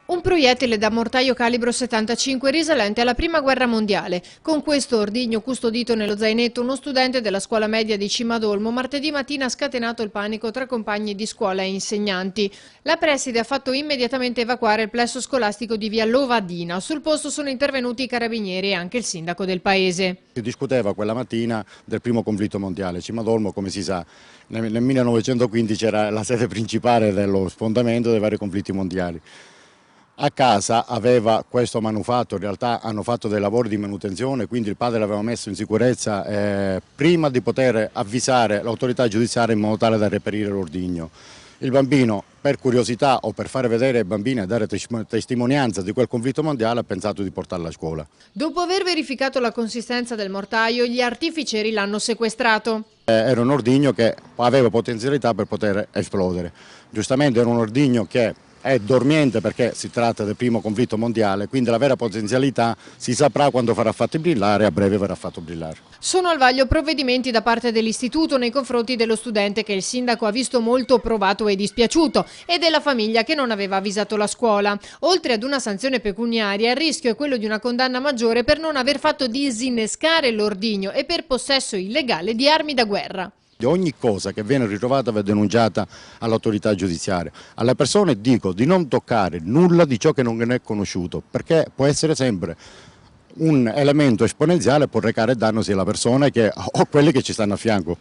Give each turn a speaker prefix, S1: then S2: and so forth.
S1: Un proiettile da mortaio calibro 75 risalente alla Prima Guerra Mondiale. Con questo ordigno custodito nello zainetto, uno studente della scuola media di Cimadolmo martedì mattina ha scatenato il panico tra compagni di scuola e insegnanti. La preside ha fatto immediatamente evacuare il plesso scolastico di via Lovadina. Sul posto sono intervenuti i carabinieri e anche il sindaco del paese.
S2: Si discuteva quella mattina del primo conflitto mondiale. Cimadolmo, come si sa, nel 1915 era la sede principale dello sfondamento dei vari conflitti mondiali. A casa aveva questo manufatto, in realtà hanno fatto dei lavori di manutenzione, quindi il padre l'aveva messo in sicurezza prima di poter avvisare l'autorità giudiziaria in modo tale da reperire l'ordigno. Il bambino, per curiosità o per fare vedere ai bambini e dare testimonianza di quel conflitto mondiale, ha pensato di portarlo a scuola.
S1: Dopo aver verificato la consistenza del mortaio, gli artificieri l'hanno sequestrato.
S2: Era un ordigno che aveva potenzialità per poter esplodere. Giustamente era un ordigno che è dormiente perché si tratta del primo conflitto mondiale, quindi la vera potenzialità si saprà quando farà fatto brillare, a breve verrà fatto brillare.
S1: Sono al vaglio provvedimenti da parte dell'istituto nei confronti dello studente che il sindaco ha visto molto provato e dispiaciuto e della famiglia che non aveva avvisato la scuola. Oltre ad una sanzione pecuniaria, il rischio è quello di una condanna maggiore per non aver fatto disinnescare l'ordigno e per possesso illegale di armi da guerra.
S2: Ogni cosa che viene ritrovata va denunciata all'autorità giudiziaria. Alle persone dico di non toccare nulla di ciò che non è conosciuto, perché può essere sempre un elemento esponenziale, può recare danno sia alla persona che o quelli che ci stanno a fianco.